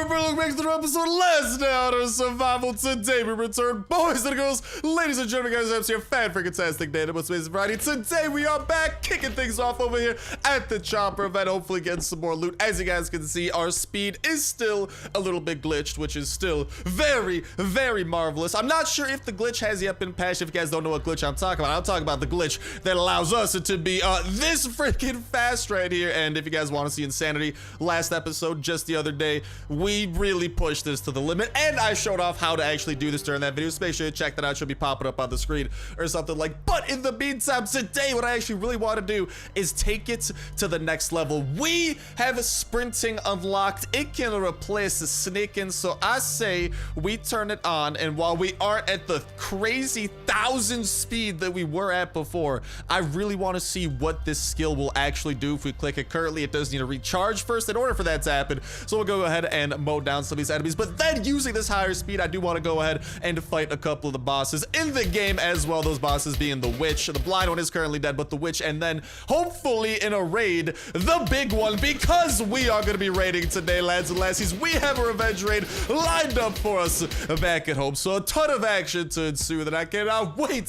Look back to the episode last day on our survival. Today we return, boys and girls, ladies and gentlemen, guys. I'm here, fan freaking tastic day. What's Space Variety. Today we are back kicking things off over here at the chopper event. Hopefully getting some more loot. As you guys can see, our speed is still a little bit glitched, which is still very, very marvelous. I'm not sure if the glitch has yet been patched. If you guys don't know what glitch I'm talking about, I'm talking about the glitch that allows us to be this freaking fast right here. And if you guys want to see insanity, last episode, just the other day, we really pushed this to the limit, and I showed off how to actually do this during that video, so make sure you check that out. It should be popping up on the screen or something like. But in the meantime, today what I actually really want to do is take it to the next level. We have sprinting unlocked. It can replace the sneaking, so I say we turn it on, and while we aren't at the crazy 1,000 speed that we were at before, I really want to see what this skill will actually do if we click it. Currently it does need to recharge first in order for that to happen, so we'll go ahead and mow down some of these enemies. But then using this higher speed, I do want to go ahead and fight a couple of the bosses in the game as well. Those bosses being the witch. The blind one is currently dead, but the witch, and then hopefully in a raid, the big one, because we are going to be raiding today, lads and lassies. We have a revenge raid lined up for us back at home, so a ton of action to ensue that I cannot wait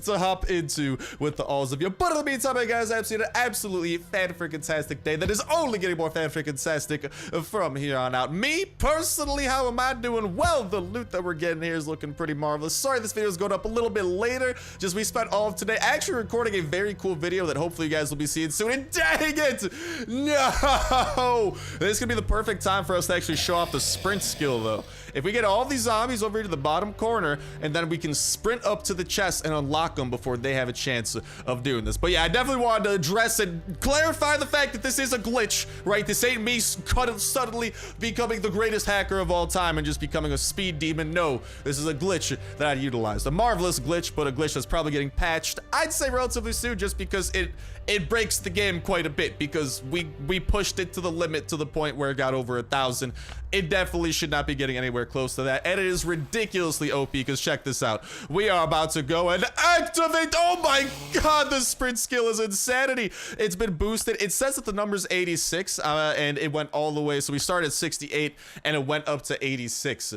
to hop into with the alls of you. But in the meantime, guys, I've seen an absolutely fan-freaking-tastic day that is only getting more fan-freaking-tastic from here on out. Me, personally, how am I doing? Well, the loot that we're getting here is looking pretty marvelous. Sorry this video is going up a little bit later, just we spent all of today actually recording a very cool video that hopefully you guys will be seeing soon, and dang it, no, this is gonna be the perfect time for us to actually show off the sprint skill though. If we get all these zombies over here to the bottom corner, and then we can sprint up to the chest and unlock them before they have a chance of doing this. But yeah, I definitely wanted to address and clarify the fact that this is a glitch, right? This ain't me suddenly becoming the greatest hacker of all time and just becoming a speed demon. No, this is a glitch that I utilized. A marvelous glitch, but a glitch that's probably getting patched, I'd say relatively soon, just because it breaks the game quite a bit, because we pushed it to the limit to the point where it got over 1,000. It definitely should not be getting anywhere close to that, and it is ridiculously OP, because check this out. We are about to go and activate. Oh my god, the sprint skill is insanity. It's been boosted. It says that the number's 86, and it went all the way, so we started at 68 and it went up to 86.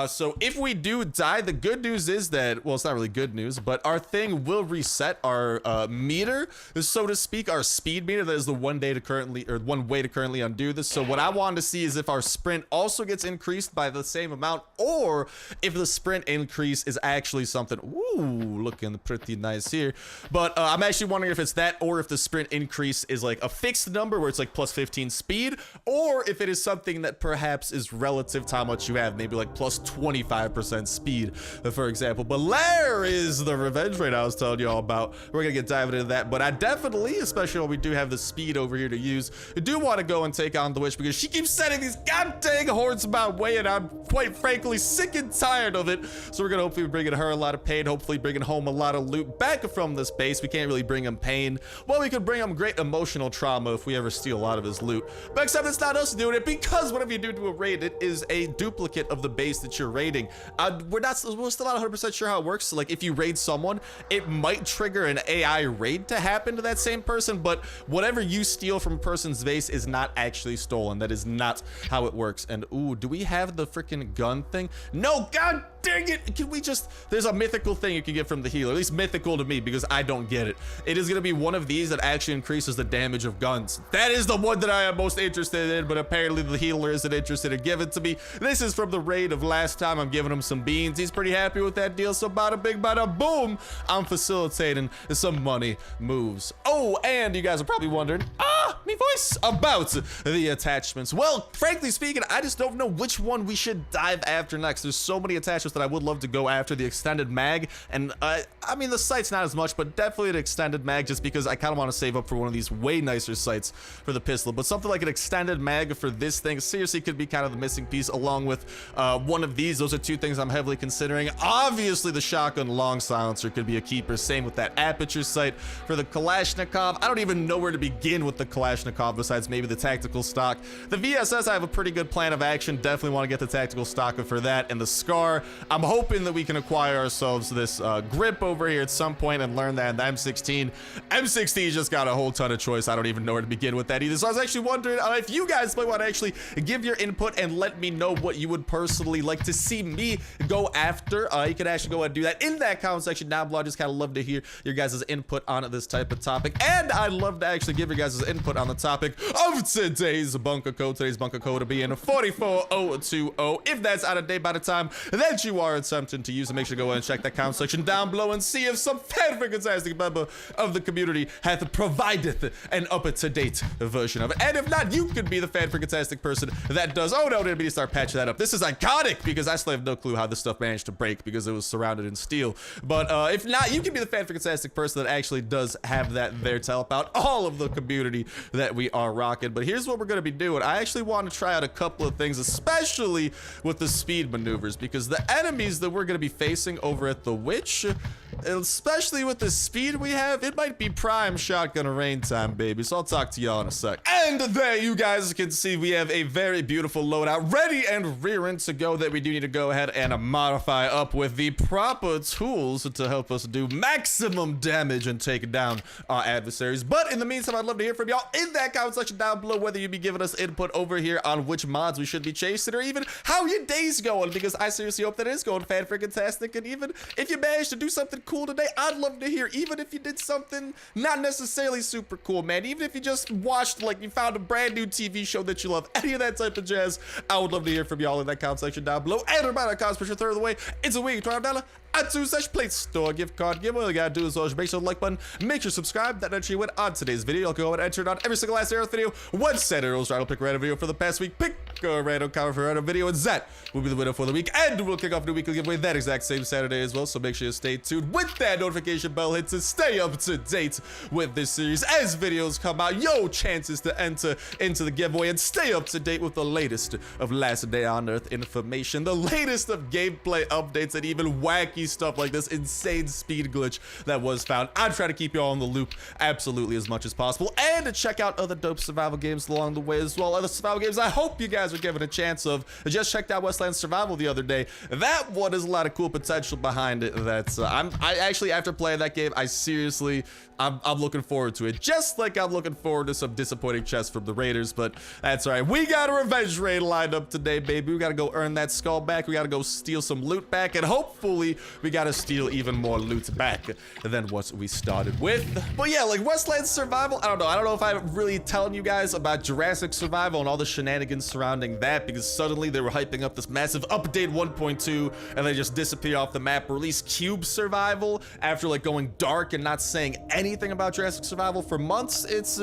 So if we do die, the good news is that, well, it's not really good news, but our thing will reset our meter, so to speak, our speed meter. That is the one way to currently undo this. So what I wanted to see is if our sprint also gets increased by the same amount, or if the sprint increase is actually something, ooh, looking pretty nice here. But I'm actually wondering if it's that, or if the sprint increase is like a fixed number where it's like plus 15 speed, or if it is something that perhaps is relative to how much you have, maybe like plus 25% speed, for example. But there is the revenge raid I was telling you all about. We're gonna get diving into that, but I definitely, especially when we do have the speed over here to use, I do want to go and take on the witch, because she keeps sending these goddamn hordes my way, and I'm quite frankly sick and tired of it. So we're gonna hopefully be bringing her a lot of pain, hopefully bringing home a lot of loot back from this base. We can't really bring him pain. Well, we could bring him great emotional trauma if we ever steal a lot of his loot, but except it's not us doing it, because whenever you do a raid, it is a duplicate of the base that you're raiding. We're still not 100% sure how it works. So like if you raid someone, it might trigger an AI raid to happen to that same person, but whatever you steal from a person's base is not actually stolen. That is not how it works. And ooh, do we have the freaking gun thing? No, god dang it. Can we just, there's a mythical thing you can get from the healer, at least mythical to me, because I don't get it. It is going to be one of these that actually increases the damage of guns. That is the one that I am most interested in, but apparently the healer isn't interested in giving it to me. This is from the raid of last time. I'm giving him some beans. He's pretty happy with that deal, so bada bing bada boom, I'm facilitating some money moves. Oh, and you guys are probably wondering, me voice, about the attachments. Well, frankly speaking, I just don't know which one we should dive after next. There's so many attachments that I would love to go after. The extended mag, and I mean the sight's not as much, but definitely an extended mag, just because I kind of want to save up for one of these way nicer sights for the pistol. But something like an extended mag for this thing seriously could be kind of the missing piece, along with one of these. Those are two things I'm heavily considering. Obviously the shotgun long silencer could be a keeper, same with that aperture sight. For the Kalashnikov, I don't even know where to begin with the Kalashnikov besides maybe the tactical stock. The VSS, I have a pretty good plan of action. Definitely want to get the tactical stock for that, and the Scar, I'm hoping that we can acquire ourselves this grip over here at some point and learn that in the M16. M16 just got a whole ton of choice. I don't even know where to begin with that either. So I was actually wondering if you guys might want to actually give your input and let me know what you would personally like to see me go after. You can actually go ahead and do that in that comment section down below. I just kind of love to hear your guys' input on this type of topic. And I'd love to actually give your guys' input on the topic of today's bunker code. Today's bunker code will be in 44020. If that's out of date by the time that you are attempting to use it, make sure to go ahead and check that comment section down below and see if some fantastic member of the community hath provided an up-to-date version of it. And if not, you could be the fantastic person that does. Oh no, didn't mean to start patching that up. This is iconic because I still have no clue how this stuff managed to break because it was surrounded in steel. But if not, you can be the fantastic person that actually does have that there to help out all of the community that we are rocking. But here's what we're going to be doing. I actually want to try out a couple of things, especially with the speed maneuvers, because the enemies that we're going to be facing over at the Witch, especially with the speed we have, it might be prime shotgun rain time, baby. So I'll talk to y'all in a sec. And there you guys can see we have a very beautiful loadout ready and rearing to go that we do need to go ahead and modify up with the proper tools to help us do maximum damage and take down our adversaries. But in the meantime, I'd love to hear from y'all in that comment section down below, whether you be giving us input over here on which mods we should be chasing, or even how your day's going, because I seriously hope that it is going fan-freaking-tastic. And even if you managed to do something cool today, I'd love to hear. Even if you did something not necessarily super cool, man, even if you just watched, like, you found a brand new TV show that you love, any of that type of jazz, I would love to hear from y'all in that comment section down below. And remember, comments push your third of the way. It's a week $12 @2 plate store gift card giveaway. All you gotta do is make sure to like button, make sure to subscribe. That actually went on today's video. I'll go ahead and enter it on every single last Aerith video. One Saturday, I'll pick a random video for the past week. Pick a random comment for a random video, and Zach will be the winner for the week. And we'll kick off the weekly giveaway that exact same Saturday as well. So make sure you stay tuned with that notification bell hit to stay up to date with this series as videos come out. Yo, chances to enter into the giveaway and stay up to date with the latest of Last Day on Earth information, the latest of gameplay updates, and even wacky stuff like this insane speed glitch that was found. I'm trying to keep you all in the loop absolutely as much as possible, and to check out other dope survival games along the way as well. Other survival games I hope you guys are giving a chance of. I just checked out Westland Survival the other day. That one has a lot of cool potential behind it. That's I actually, after playing that game, I'm looking forward to it, just like I'm looking forward to some disappointing chests from the Raiders. But that's all right. We got a revenge raid lined up today, baby. We gotta go earn that skull back. We gotta go steal some loot back, and hopefully we gotta steal even more loot back than what we started with. But yeah, like Westland Survival, I don't know if I'm really telling you guys about Jurassic Survival and all the shenanigans surrounding that, because suddenly they were hyping up this massive update 1.2 and they just disappear off the map. Release Cube Survival after like going dark and not saying anything about Jurassic Survival for months. It's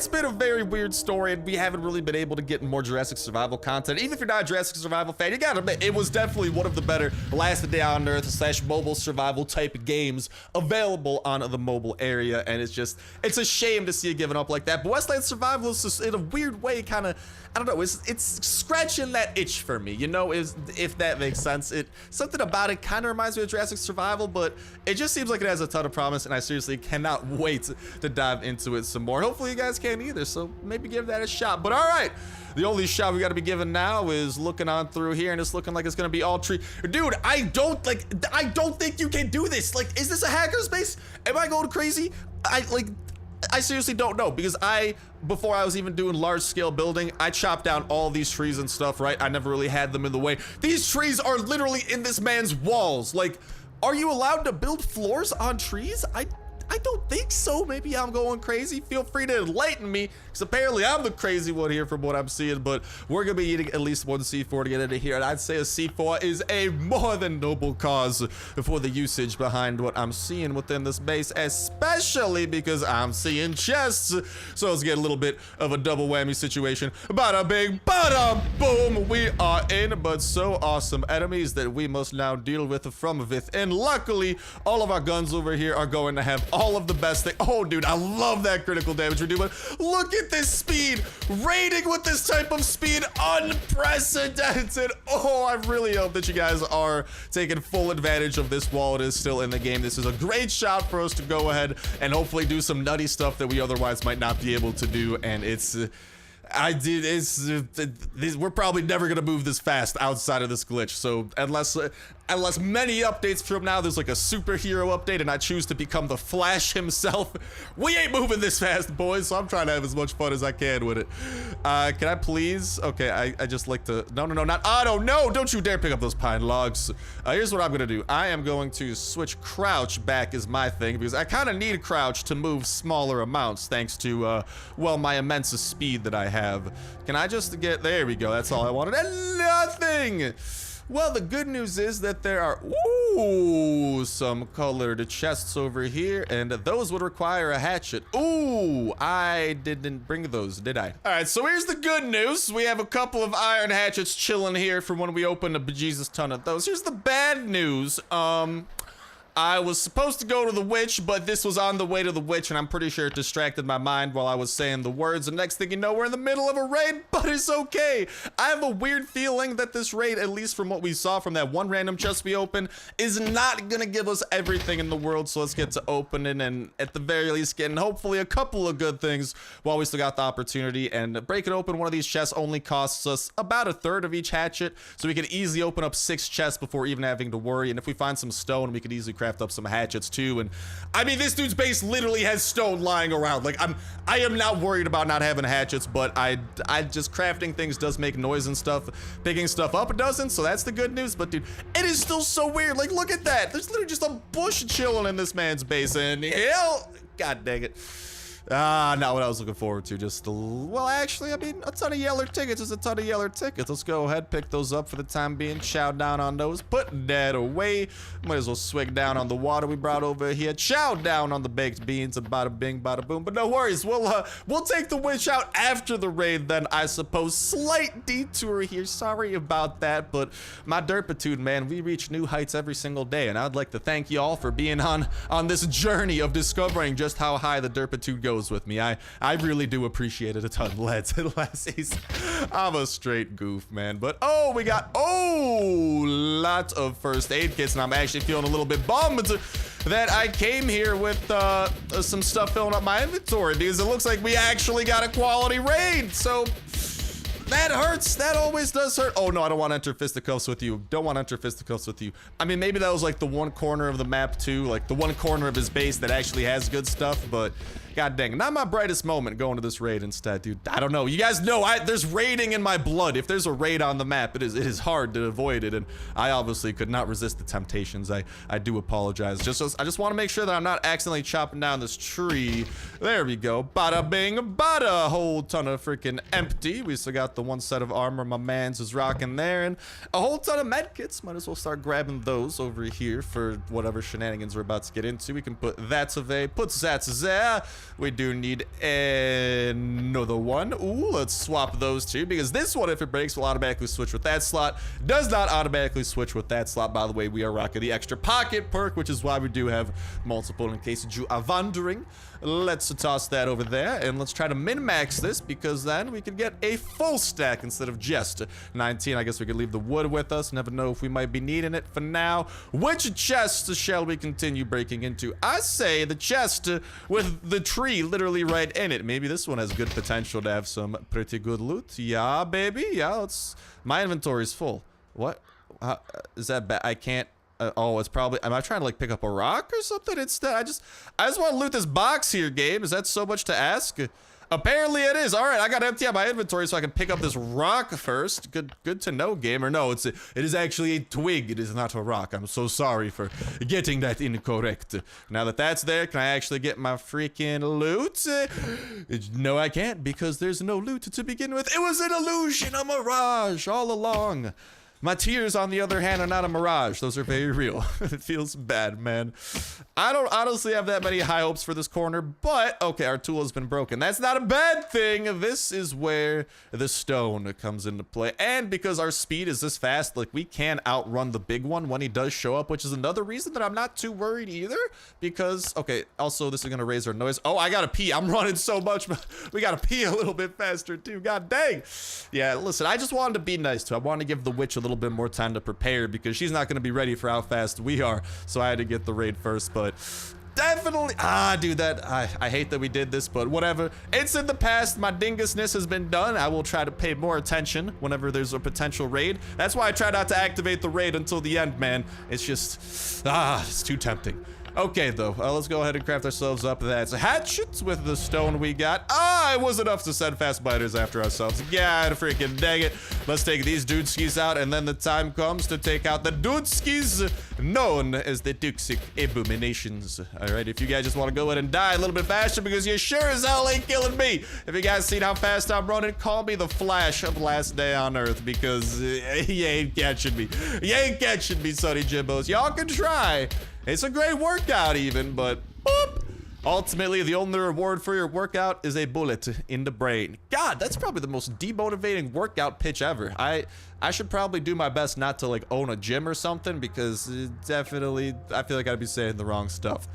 been a very weird story, and we haven't really been able to get more Jurassic Survival content. Even if you're not a Jurassic Survival fan, you gotta admit, it was definitely one of the better Last Day on Earth / mobile survival type games available on the mobile area, and it's a shame to see it given up like that. But Westland Survival is just, in a weird way, kind of, I don't know, it's scratching that itch for me, you know, if that makes sense. Something about it kind of reminds me of Jurassic Survival, but it just seems like it has a ton of promise, and I seriously cannot wait to dive into it some more. Hopefully you guys can either, so maybe give that a shot. But all right, the only shot we got to be giving now is looking on through here, and it's looking like it's gonna be all tree. Dude, I don't think you can do this. Like, is this a hackerspace? Am I going crazy? I seriously don't know, because before I was even doing large scale building, I chopped down all these trees and stuff, right? I never really had them in the way. These trees are literally in this man's walls. Like, are you allowed to build floors on trees? I don't think so. Maybe I'm going crazy. Feel free to enlighten me, because apparently I'm the crazy one here from what I'm seeing. But we're gonna be eating at least one C4 to get into here, and I'd say a C4 is a more than noble cause for the usage behind what I'm seeing within this base, especially because I'm seeing chests. So let's get a little bit of a double whammy situation. Bada bing, bada boom, we are in. But so awesome enemies that we must now deal with from within. Luckily, all of our guns over here are going to have all of the best thing. Oh, dude, I love that critical damage we're doing. Look at this speed. Raiding with this type of speed, unprecedented. Oh, I really hope that you guys are taking full advantage of this while it is still in the game. This is a great shot for us to go ahead and hopefully do some nutty stuff that we otherwise might not be able to do. And we're probably never gonna move this fast outside of this glitch. So unless unless many updates from now, there's like a superhero update and I choose to become the Flash himself. We ain't moving this fast, boys, so I'm trying to have as much fun as I can with it. Can I please? Okay, I just like to, no, not auto, no, don't you dare pick up those pine logs. Here's what I'm gonna do. I am going to switch crouch back as my thing because I kind of need crouch to move smaller amounts thanks to, well, my immense speed that I have. Can I just get, there we go, that's all I wanted, and nothing! Well, the good news is that there are, ooh, some colored chests over here, and those would require a hatchet. Ooh, I didn't bring those, did I? All right, so here's the good news. We have a couple of iron hatchets chilling here from when we opened a bejesus ton of those. Here's the bad news. I was supposed to go to the witch, but this was on the way to the witch, and I'm pretty sure it distracted my mind while I was saying the words, and next thing you know, we're in the middle of a raid, but it's okay. I have a weird feeling that this raid, at least from what we saw from that one random chest we opened, is not gonna give us everything in the world, so let's get to opening, and at the very least, getting hopefully a couple of good things while we still got the opportunity, and breaking open one of these chests only costs us about a third of each hatchet, so we can easily open up 6 chests before even having to worry, and if we find some stone, we could easily craft up some hatchets too. And I mean, this dude's base literally has stone lying around. Like I am not worried about not having hatchets, but I just crafting things does make noise and stuff. Picking stuff up it doesn't, so that's the good news. But dude, it is still so weird. Like, look at that. There's literally just a bush chilling in this man's base, and hell, god dang it. Not what I was looking forward to. Just, well, actually, I mean, a ton of yeller tickets is a ton of yeller tickets. Let's go ahead, pick those up for the time being. Chow down on those. Put that away. Might as well swig down on the water we brought over here. Chow down on the baked beans and bada bing, bada boom. But no worries. We'll take the witch out after the raid then, I suppose. Slight detour here. Sorry about that, but my derpitude, man, we reach new heights every single day, and I'd like to thank you all for being on this journey of discovering just how high the derpitude goes with me. I really do appreciate it a ton, lads and lassies. I'm a straight goof, man. But we got lots of first aid kits, and I'm actually feeling a little bit bummed that I came here with some stuff filling up my inventory because it looks like we actually got a quality raid. So that hurts. That always does hurt. Oh no, I don't want to enter fisticuffs with you. Don't want to enter fisticuffs with you. I mean, maybe that was like the one corner of the map too, like the one corner of his base that actually has good stuff, but god dang, not my brightest moment going to this raid instead, dude. I don't know. You guys know there's raiding in my blood. If there's a raid on the map, it is hard to avoid it, and I obviously could not resist the temptations. I do apologize. I just want to make sure that I'm not accidentally chopping down this tree. There we go. Bada bing, bada. A whole ton of freaking empty. We still got the one set of armor my man's is rocking there, and a whole ton of med kits. Might as well start grabbing those over here for whatever shenanigans we're about to get into. We can put that away, put that there. We do need another one. Ooh, let's swap those two because this one, if it breaks, will automatically switch with that slot. Does not automatically switch with that slot. By the way, we are rocking the extra pocket perk, which is why we do have multiple in case you are wondering. Let's toss that over there, and let's try to min-max this because then we could get a full stack instead of just 19. I guess we could leave the wood with us. Never know if we might be needing it for now. Which chest shall we continue breaking into? I say the chest with the tree literally right in it. Maybe this one has good potential to have some pretty good loot. Yeah, baby. Yeah, my inventory is full. What? Is that bad? I can't. Oh, it's probably, am I trying to like pick up a rock or something instead? I just want to loot this box here, game. Is that so much to ask? Apparently it is. All right, I got to empty out my inventory so I can pick up this rock first. Good to know, gamer. No, it is actually a twig. It is not a rock. I'm so sorry for getting that incorrect. Now that that's there, can I actually get my freaking loot? No, I can't because there's no loot to begin with. It was an illusion, a mirage all along. My tears, on the other hand, are not a mirage. Those are very real. It feels bad, man. I don't honestly have that many high hopes for this corner, but okay, our tool has been broken. That's not a bad thing. This is where the stone comes into play. And because our speed is this fast, like we can outrun the big one when he does show up, which is another reason that I'm not too worried either. Because, okay, also this is gonna raise our noise. Oh, I gotta pee. I'm running so much, but we gotta pee a little bit faster too. God dang. Yeah, listen, I just wanted to be nice to her. I wanted to give the witch a little bit more time to prepare because she's not going to be ready for how fast we are, so I had to get the raid first. But definitely, dude, I hate that we did this, but whatever. It's in the past. My dingusness has been done. I will try to pay more attention whenever there's a potential raid. That's why I try not to activate the raid until the end, man. It's just, it's too tempting. Okay, though, let's go ahead and craft ourselves up. That's hatchets with the stone we got. It was enough to send fast biters after ourselves. God freaking dang it. Let's take these dudeskies out, and then the time comes to take out the dudeskies known as the Duxic Abominations. All right, if you guys just want to go ahead and die a little bit faster because you sure as hell ain't killing me. If you guys seen how fast I'm running, call me the Flash of Last Day on Earth because you ain't catching me. You ain't catching me, Sonny Jimbos. Y'all can try. It's a great workout even, but boop. Ultimately, the only reward for your workout is a bullet in the brain. God, that's probably the most demotivating workout pitch ever. I should probably do my best not to like own a gym or something because definitely I feel like I'd be saying the wrong stuff.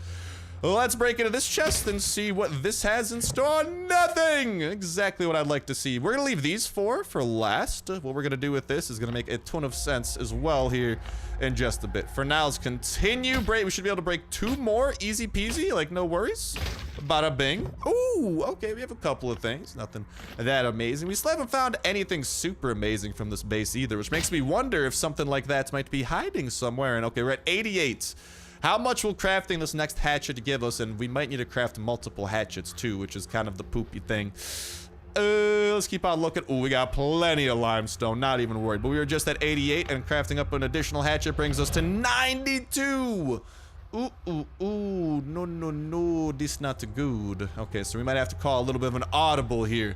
Well, let's break into this chest and see what this has in store. Nothing! Exactly what I'd like to see. We're gonna leave these for last. What we're gonna do with this is gonna make a ton of sense as well here in just a bit. For now, let's continue. We should be able to break 2 more. Easy peasy, like no worries. Bada bing. Ooh, okay, we have a couple of things. Nothing that amazing. We still haven't found anything super amazing from this base either, which makes me wonder if something like that might be hiding somewhere. And okay, we're at 88. How much will crafting this next hatchet give us? And we might need to craft multiple hatchets too, which is kind of the poopy thing. Let's keep on looking. Oh, we got plenty of limestone. Not even worried. But we were just at 88, and crafting up an additional hatchet brings us to 92. Ooh, ooh, ooh. No, no, no. This not good. Okay, so we might have to call a little bit of an audible here.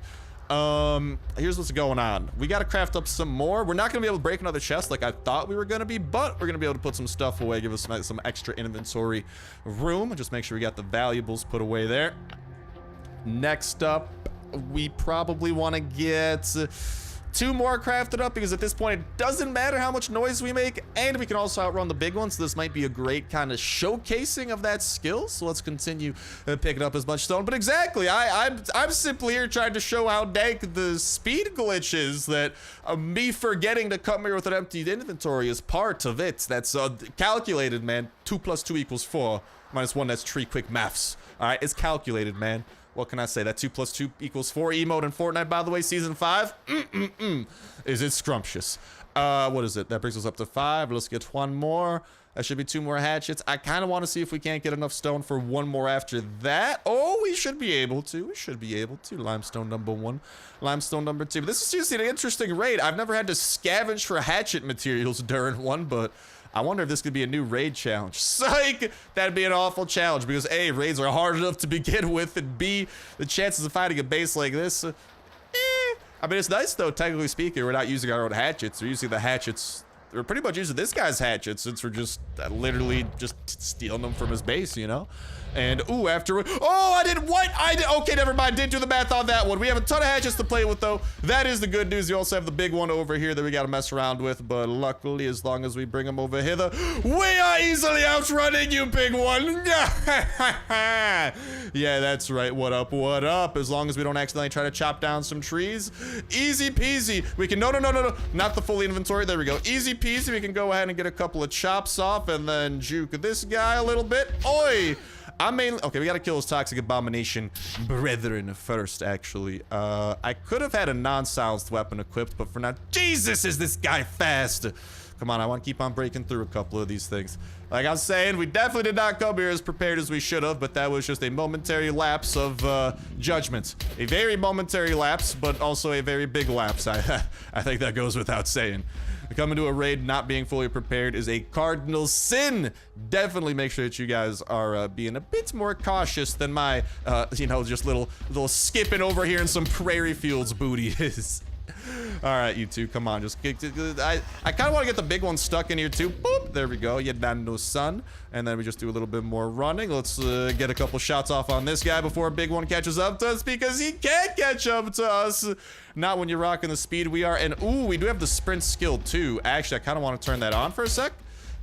Here's what's going on. We got to craft up some more. We're not going to be able to break another chest like I thought we were going to be, but we're going to be able to put some stuff away, give us some extra inventory room. Just make sure we got the valuables put away there. Next up, we probably want to get 2 more crafted up because at this point it doesn't matter how much noise we make, and we can also outrun the big ones. So this might be a great kind of showcasing of that skill. So let's continue picking up as much stone. But exactly, I'm simply here trying to show how dank the speed glitch is. That me forgetting to come here with an emptied inventory is part of it. That's calculated, man. 2 + 2 = 4 - 1. That's tree quick maths. All right, it's calculated, man. What can I say? That 2 + 2 = 4 emote in Fortnite, by the way, season 5. Is it scrumptious? What is it? That brings us up to 5. Let's get 1 more. That should be 2 more hatchets. I kind of want to see if we can't get enough stone for 1 more after that. Oh, we should be able to. We should be able to. Limestone number 1. Limestone number 2. But this is seriously an interesting raid. I've never had to scavenge for hatchet materials during one, but I wonder if this could be a new raid challenge. Psych! That'd be an awful challenge because A, raids are hard enough to begin with, and B, the chances of finding a base like this, I mean, it's nice though, technically speaking, we're not using our own hatchets. We're using the hatchets. We're pretty much using this guy's hatchets since we're just literally just stealing them from his base, you know? And, ooh, after, oh, I did what? Okay, never mind, didn't do the math on that one. We have a ton of hatchets to play with, though. That is the good news. You also have the big one over here that we got to mess around with, but luckily, as long as we bring them over hither, we are easily outrunning you, big one. Yeah, that's right. What up, what up? As long as we don't accidentally try to chop down some trees. Easy peasy. We can, no, not the full inventory. There we go. Easy peasy. We can go ahead and get a couple of chops off and then juke this guy a little bit. Oi! Okay, we gotta kill his toxic abomination brethren first, actually. I could have had a non-silenced weapon equipped, but for now, Jesus, is this guy fast! Come on, I want to keep on breaking through a couple of these things. Like I was saying, we definitely did not come here as prepared as we should have, but that was just a momentary lapse of judgment. A very momentary lapse, but also a very big lapse. I think that goes without saying. Coming to a raid not being fully prepared is a cardinal sin. Definitely make sure that you guys are being a bit more cautious than my, you know, just little skipping over here in some prairie fields booty is. All right, you two, come on, just I kind of want to get the big one stuck in here too. Boop, there we go. Yedando son. And then we just do a little bit more running. Let's get a couple shots off on this guy before a big one catches up to us, because he can't catch up to us. Not when you're rocking the speed we are. And ooh, we do have the sprint skill too. Actually, I kind of want to turn that on for a sec.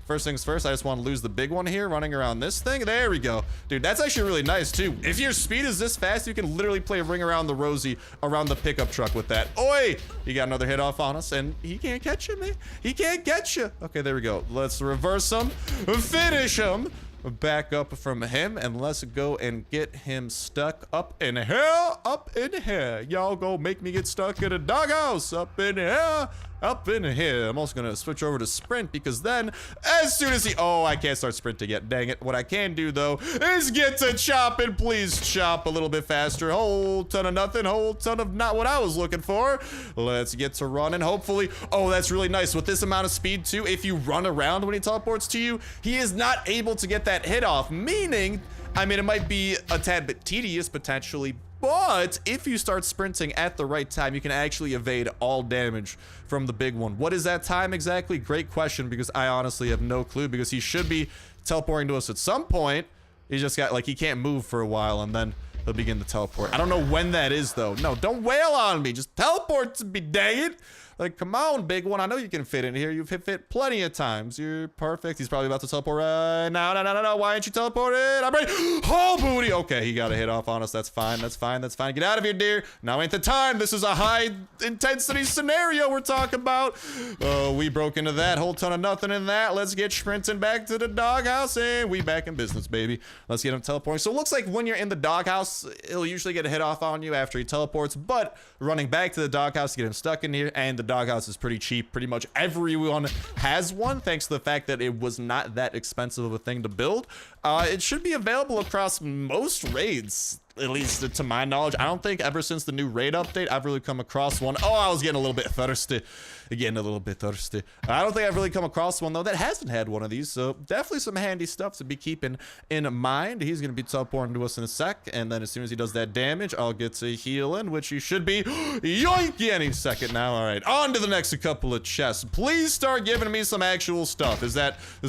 First things first, I just want to lose the big one here, running around this thing. There we go. Dude, that's actually really nice, too. If your speed is this fast, you can literally play Ring Around the Rosie around the pickup truck with that. Oi! He got another hit off on us, and he can't catch you, man. He can't catch you. Okay, there we go. Let's reverse him. Finish him. back up from him, and let's go and get him stuck up in here, up in here. Y'all go make me get stuck in a doghouse, up in here, up in here. I'm also gonna switch over to sprint, because then as soon as oh, I can't start sprinting yet, dang it. What I can do though is get to chopping. Please chop a little bit faster. Whole ton of nothing, whole ton of not what I was looking for. Let's get to running, hopefully. Oh, that's really nice. With this amount of speed too, if you run around when he teleports to you, he is not able to get that hit off, meaning, I mean, it might be a tad bit tedious potentially, but if you start sprinting at the right time, you can actually evade all damage from the big one. What is that time exactly? Great question, because I honestly have no clue, because he should be teleporting to us at some point. He just got, like, he can't move for a while, and then he'll begin to teleport. I don't know when that is, though. No, don't wail on me. Just teleport to me, dang it. Like, come on, big one. I know you can fit in here. You've fit plenty of times. You're perfect. He's probably about to teleport right now. No. Why aren't you teleported? I'm ready. Oh, booty. Okay, he got a hit off on us. That's fine. That's fine. That's fine. Get out of here, dear. Now ain't the time. This is a high intensity scenario we're talking about. Oh, we broke into that. Whole ton of nothing in that. Let's get sprinting back to the doghouse, and we back in business, baby. Let's get him teleporting. So it looks like when you're in the doghouse, he'll usually get a hit off on you after he teleports, but running back to the doghouse to get him stuck in here, and the doghouse is pretty cheap. Pretty much everyone has one, thanks to the fact that it was not that expensive of a thing to build. It should be available across most raids, at least to my knowledge. I don't think ever since the new raid update I've really come across one. Oh, I was getting a little bit thirsty. I don't think I've really come across one though that hasn't had one of these, so definitely some handy stuff to be keeping in mind. He's gonna be teleporting to us in a sec, and then as soon as he does that damage, I'll get to healing, which he should be yoink any second now. All right, on to the next couple of chests. Please start giving me some actual stuff. Is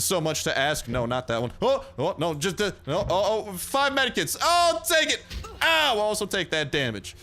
so much to ask? No, not that one. Oh no, just no. 5 medkits. I'll take it. Ow, I'll also take that damage.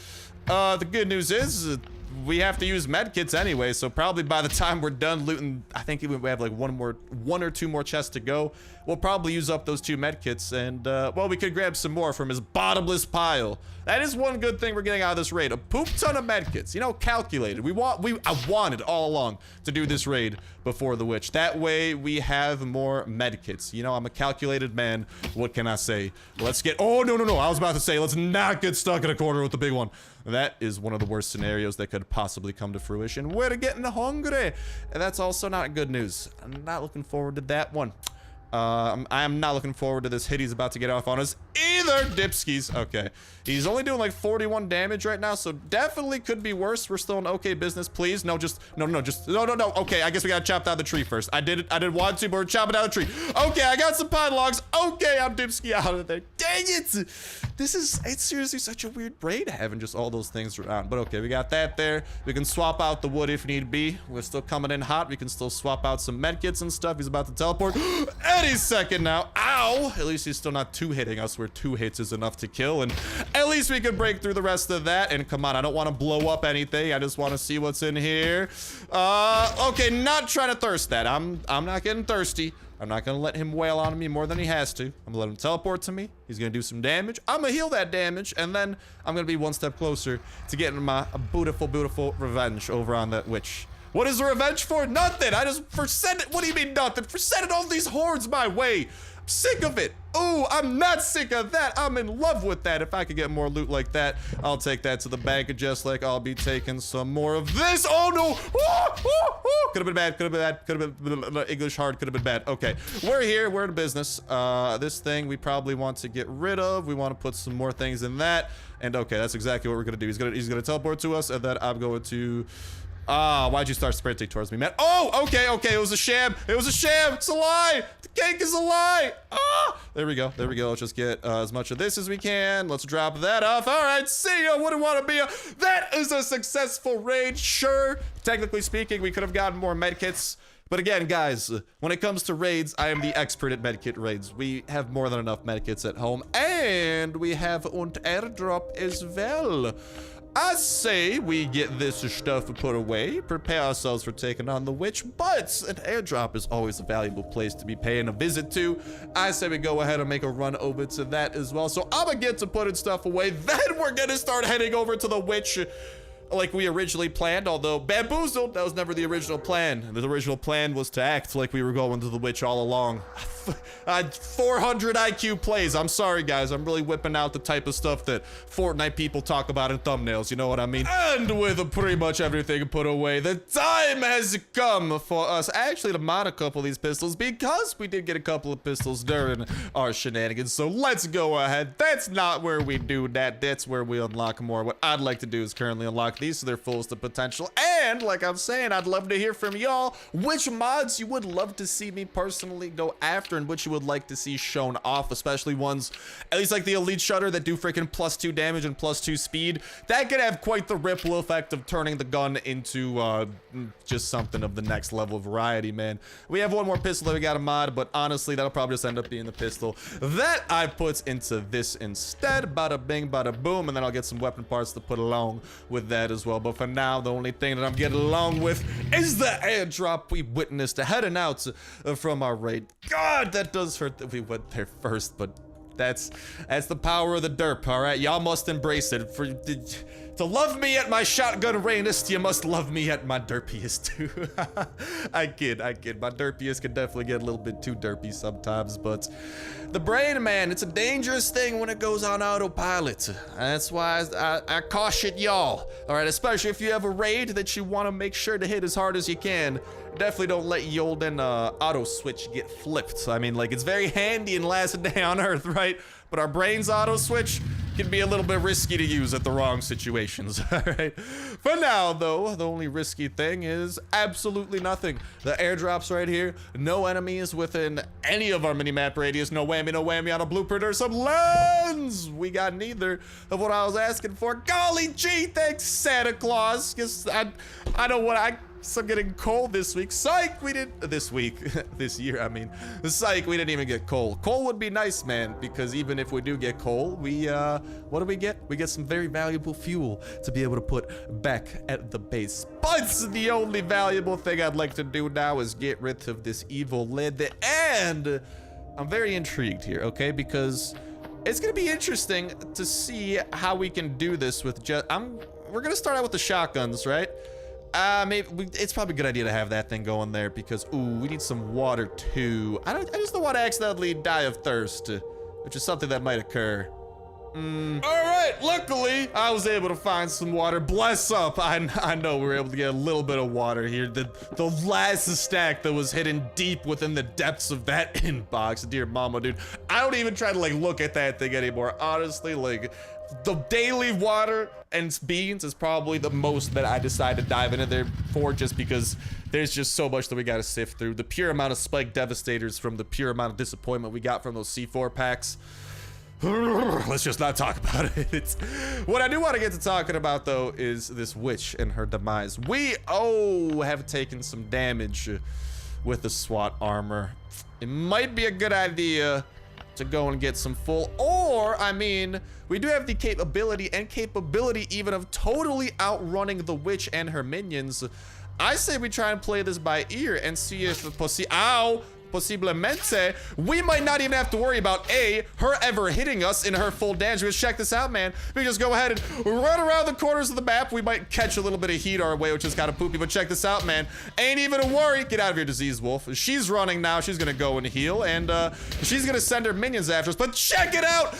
The good news is we have to use medkits anyway, so probably by the time we're done looting, I think we have like one or two more chests to go. We'll probably use up those 2 medkits, and well, we could grab some more from his bottomless pile. That is one good thing we're getting out of this raid. A poop ton of medkits, you know, calculated. I wanted all along to do this raid before the witch. That way we have more medkits. You know, I'm a calculated man. What can I say? Let's get, oh, no. I was about to say, let's not get stuck in a corner with the big one. That is one of the worst scenarios that could possibly come to fruition. We're getting hungry. And that's also not good news. I'm not looking forward to that one. I'm not looking forward to this hit he's about to get off on us either, dipskis. Okay, he's only doing like 41 damage right now, so definitely could be worse. We're still in okay business. Please, no. Okay, I guess we gotta chop down the tree first. I did want to, but we're chopping down the tree. Okay, I got some pine logs. Okay, I'm dipski out of there. Dang it! It's seriously such a weird raid having just all those things around. But okay, we got that there. We can swap out the wood if need be. We're still coming in hot. We can still swap out some medkits and stuff. He's about to teleport any second now. Ow! At least he's still not 2-hitting us, where 2 hits is enough to kill, and at least we can break through the rest of that. And come on, I don't want to blow up anything. I just want to see what's in here. Okay, not trying to thirst that. I'm not getting thirsty. I'm not gonna let him wail on me more than he has to. I'm gonna let him teleport to me. He's gonna do some damage. I'm gonna heal that damage, and then I'm gonna be one step closer to getting my beautiful revenge over on that witch. What is the revenge for? Nothing. What do you mean nothing? For sending all these hordes my way. I'm sick of it. Ooh, I'm not sick of that. I'm in love with that. If I could get more loot like that, I'll take that to the bank, just like I'll be taking some more of this. Oh no. Could have been bad. Could have been English hard. Could have been bad. Okay, we're here. We're in business. This thing we probably want to get rid of. We want to put some more things in that. And okay, that's exactly what we're gonna do. He's gonna teleport to us, and then I'm going to. Why'd you start sprinting towards me, man? Oh, okay. It was a sham. It's a lie. The cake is a lie. There we go. Let's just get as much of this as we can. Let's drop that off. All right, see ya. Wouldn't want to be that is a successful raid. Sure, technically speaking, we could have gotten more medkits. But again, guys, when it comes to raids, I am the expert at medkit raids. We have more than enough medkits at home, and we have an airdrop as well. I say we get this stuff put away, prepare ourselves for taking on the witch, but an airdrop is always a valuable place to be paying a visit to. I say we go ahead and make a run over to that as well. So I'm gonna get to putting stuff away, then we're gonna start heading over to the witch. like we originally planned, although bamboozled, that was never the original plan. The original plan was to act like we were going to the witch all along. 400 IQ plays. I'm sorry, guys. I'm really whipping out the type of stuff that Fortnite people talk about in thumbnails. You know what I mean? And with pretty much everything put away, the time has come for us actually to mod a couple of these pistols because we did get a couple of pistols during our shenanigans. So let's go ahead. That's not where we do that. That's where we unlock more. What I'd like to do is currently unlock these to their fullest of potential. And like I'm saying, I'd love to hear from y'all which mods you would love to see me personally go after and which you would like to see shown off, especially ones at least like the elite shutter that do freaking +2 damage and +2 speed. That could have quite the ripple effect of turning the gun into just something of the next level variety, man. We have one more pistol that we got to mod, but honestly that'll probably just end up being the pistol that I put into this instead. Bada bing bada boom, and then I'll get some weapon parts to put along with that as well. But for now, the only thing that I'm getting along with is the airdrop we witnessed heading out from our raid. God, that does hurt that we went there first, but that's the power of the derp. All right, y'all must embrace it. To love me at my shotgun rainest, you must love me at my derpiest too. I kid. My derpiest can definitely get a little bit too derpy sometimes, but the brain, man, it's a dangerous thing when it goes on autopilot. That's why I caution y'all. All right, especially if you have a raid that you want to make sure to hit as hard as you can. Definitely don't let your old auto switch get flipped. I mean, like, it's very handy in Last Day on Earth, right? But our brain's auto switch can be a little bit risky to use at the wrong situations. All right. For now, though, the only risky thing is absolutely nothing. The airdrops right here. No enemies within any of our mini-map radius. No whammy on a blueprint or some lens. We got neither of what I was asking for. Golly gee, thanks Santa Claus. Guess I know what I'm getting coal this week. Psych, we didn't this week. This year, I mean. Psych, we didn't even get coal. Coal would be nice, man, because even if we do get coal, we what do we get? We get some very valuable fuel to be able to put back at the base. But the only valuable thing I'd like to do now is get rid of this evil lid. And I'm very intrigued here, okay? Because it's gonna be interesting to see how we can do this with we're gonna start out with the shotguns, right? Maybe it's probably a good idea to have that thing going there because, ooh, we need some water too. I just don't want to accidentally die of thirst, which is something that might occur. All right, luckily I was able to find some water. Bless up. I know we were able to get a little bit of water here. The last stack that was hidden deep within the depths of that inbox. Dear mama, dude. I don't even try to like look at that thing anymore. Honestly, like the daily water and beans is probably the most that I decide to dive into there for, just because there's just so much that we got to sift through. The pure amount of spike devastators from the pure amount of disappointment we got from those C4 packs. Let's just not talk about it. What I do want to get to talking about, though, is this witch and her demise. We have taken some damage with the SWAT armor. It might be a good idea to go and get some full, or I mean, we do have the capability even of totally outrunning the witch and her minions. I say we try and play this by ear and see if posiblemente, we might not even have to worry about her ever hitting us in her full damage. Because check this out, man. We just go ahead and run around the corners of the map. We might catch a little bit of heat our way, which is kind of poopy, but check this out, man. Ain't even a worry. Get out of here, disease wolf. She's running now. She's gonna go and heal, and she's gonna send her minions after us. But check it out.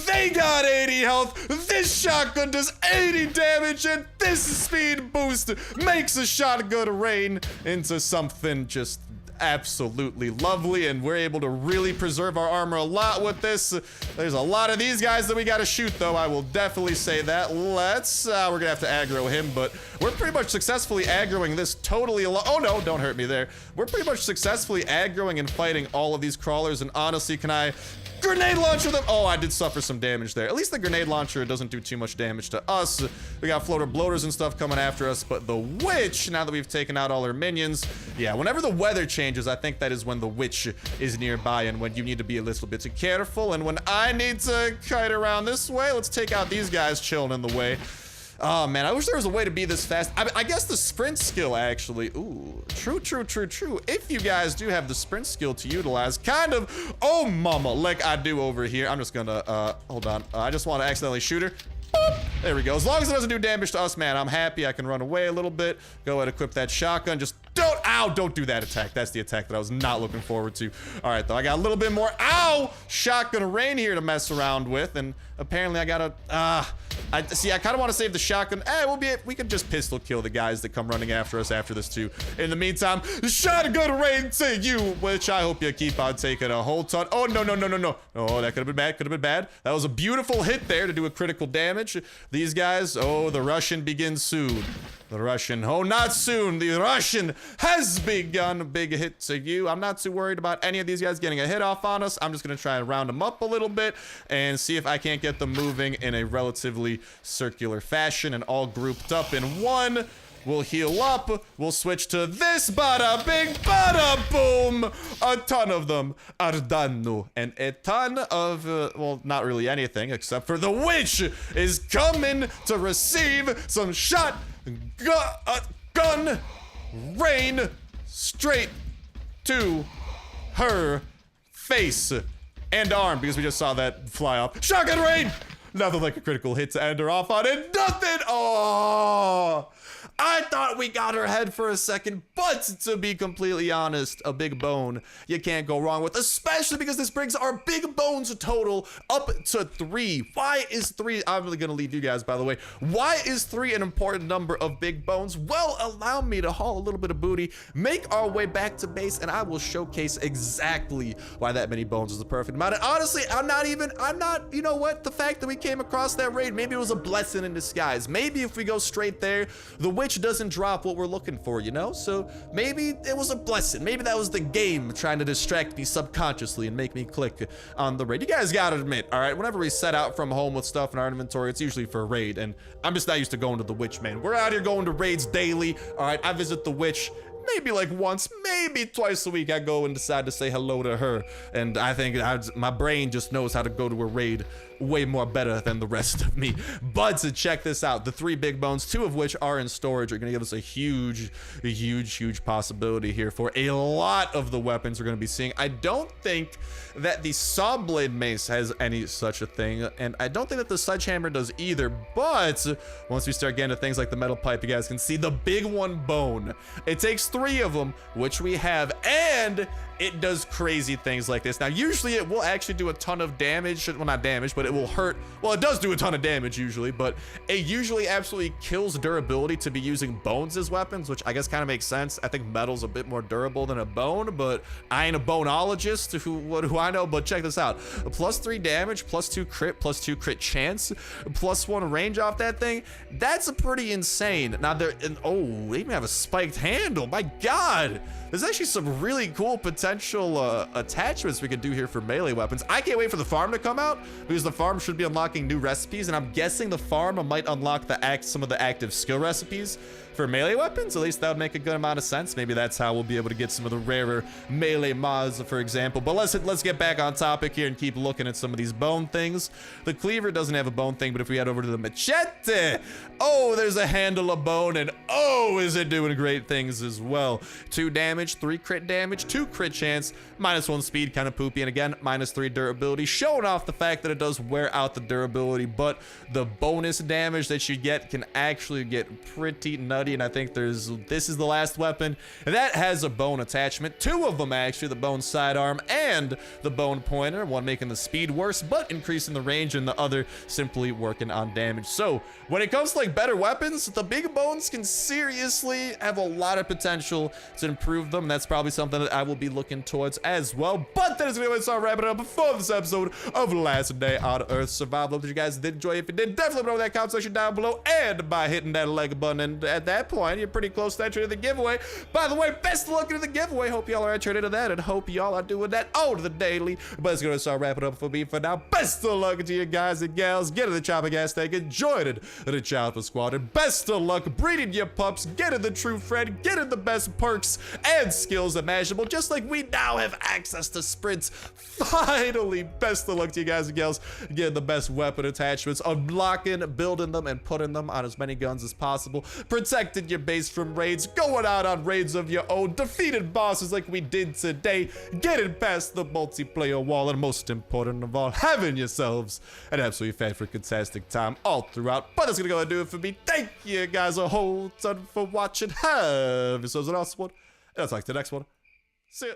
They got 80 health. This shotgun does 80 damage, and this speed boost makes a shotgun rain into something just absolutely lovely, and we're able to really preserve our armor a lot with this. There's a lot of these guys that we got to shoot, though. I will definitely say that. Let's we're gonna have to aggro him, but we're pretty much successfully aggroing this totally alone. Oh no, don't hurt me there. We're pretty much successfully aggroing and fighting all of these crawlers, and honestly, can I grenade launcher them? Oh, I did suffer some damage there. At least the grenade launcher doesn't do too much damage to us. We got floater bloaters and stuff coming after us, but the witch, now that we've taken out all her minions, yeah, whenever the weather changes, I think that is when the witch is nearby and when you need to be a little bit careful, and when I need to kite around this way. Let's take out these guys chilling in the way. Oh man, I wish there was a way to be this fast. I guess the sprint skill actually, ooh, true. If you guys do have the sprint skill to utilize, kind of, oh mama, like I do over here. I'm just gonna, hold on. I just want to accidentally shoot her. Boop. There we go. As long as it doesn't do damage to us, man, I'm happy. I can run away a little bit. Go ahead and equip that shotgun. Just don't do that attack. That's the attack that I was not looking forward to. All right, though, I got a little bit more, shotgun rain here to mess around with, and apparently I gotta, I kind of want to save the shotgun. We can just pistol kill the guys that come running after us after this too. In the meantime, shotgun rain to you, which I hope you keep on taking a whole ton. Oh, no. Oh, that could have been bad. That was a beautiful hit there to do a critical damage. These guys, the Russian begins soon. The Russian, not soon. The Russian has begun. Big hit to you. I'm not too worried about any of these guys getting a hit off on us. I'm just going to try and round them up a little bit and see if I can't get them moving in a relatively circular fashion and all grouped up in one. We'll heal up. We'll switch to this. Bada bing, bada boom. A ton of them are done. And a ton of, well, not really anything except for the witch is coming to receive some gun rain straight to her face and arm, because we just saw that fly off. Shotgun rain! Nothing like a critical hit to end her off on it. Nothing! Oh! I thought we got her head for a second, but to be completely honest, a big bone you can't go wrong with, especially because this brings our big bones total up to 3. Why is 3? I'm really gonna leave you guys, by the way. Why is 3 an important number of big bones? Well, allow me to haul a little bit of booty, make our way back to base, and I will showcase exactly why that many bones is the perfect amount. And honestly, I'm not, you know what? The fact that we came across that raid, maybe it was a blessing in disguise. Maybe if we go straight there, the witch doesn't drop what we're looking for, you know? So maybe it was a blessing. Maybe that was the game trying to distract me subconsciously and make me click on the raid. You guys gotta admit, all right, whenever we set out from home with stuff in our inventory, it's usually for a raid, and I'm just not used to going to the witch, man. We're out here going to raids daily, all right? I visit the witch maybe like once, maybe twice a week. I go and decide to say hello to her, and I think my brain just knows how to go to a raid way more better than the rest of me. But to check this out, the 3 big bones, 2 of which are in storage, are gonna give us a huge possibility here for a lot of the weapons we're gonna be seeing. I don't think that the saw blade mace has any such a thing, and I don't think that the sledgehammer does either. But once we start getting to things like the metal pipe, you guys can see the big one bone. It takes 3 of them, which we have, and it does crazy things like this. Now, usually it will actually do a ton of damage. Well, not damage, but it will hurt. Well, it does do a ton of damage usually, but it usually absolutely kills durability to be using bones as weapons, which I guess kind of makes sense. I think metal's a bit more durable than a bone, but I ain't a boneologist. What do I know? But check this out. +3 damage, +2 crit, +2 crit chance, +1 range off that thing. That's a pretty insane. Now, they even have a spiked handle. My God. There's actually some really cool potential attachments we could do here for melee weapons. I can't wait for the farm to come out, because the farm should be unlocking new recipes, and I'm guessing the farm might unlock some of the active skill recipes for melee weapons. At least that would make a good amount of sense. Maybe that's how we'll be able to get some of the rarer melee mods, for example. But let's get back on topic here and keep looking at some of these bone things. The cleaver doesn't have a bone thing, but if we head over to the machete, there's a handle of bone, and is it doing great things as well. 2 damage, 3 crit damage, 2 crit chance, -1 speed, kind of poopy, and again, -3 durability, showing off the fact that it does wear out the durability, but the bonus damage that you get can actually get pretty nutty. And I think this is the last weapon that has a bone attachment. 2 of them actually, the bone sidearm and the bone pointer, one making the speed worse but increasing the range, and the other simply working on damage. So when it comes to like better weapons, the big bones can seriously have a lot of potential to improve them. That's probably something that I will be looking towards as well. But that is going to start wrapping it up for this episode of Last Day on Earth Survival. Hope that you guys did enjoy. If you did, definitely know that comment section down below, and by hitting that like button. And at that point, you're pretty close to entering the giveaway. By the way, best of luck into the giveaway. Hope y'all are entering into that, and hope y'all are doing that to the daily. But it's going to start wrapping up for me for now. Best of luck to you guys and gals. Get in the chopper gas tank and join the chopper squad. And best of luck breeding your pups, getting the true friend, getting the best perks and skills imaginable, just like we now have access to sprints. Finally, best of luck to you guys and gals, getting the best weapon attachments, unlocking, building them, and putting them on as many guns as possible. Protect protecting your base from raids, going out on raids of your own, defeating bosses like we did today, getting past the multiplayer wall, and most important of all, having yourselves an absolutely fan-freaking-tastic time all throughout. But that's gonna go and do it for me. Thank you guys a whole ton for watching. Have yourselves an awesome one, and I'll talk to the next one. See ya.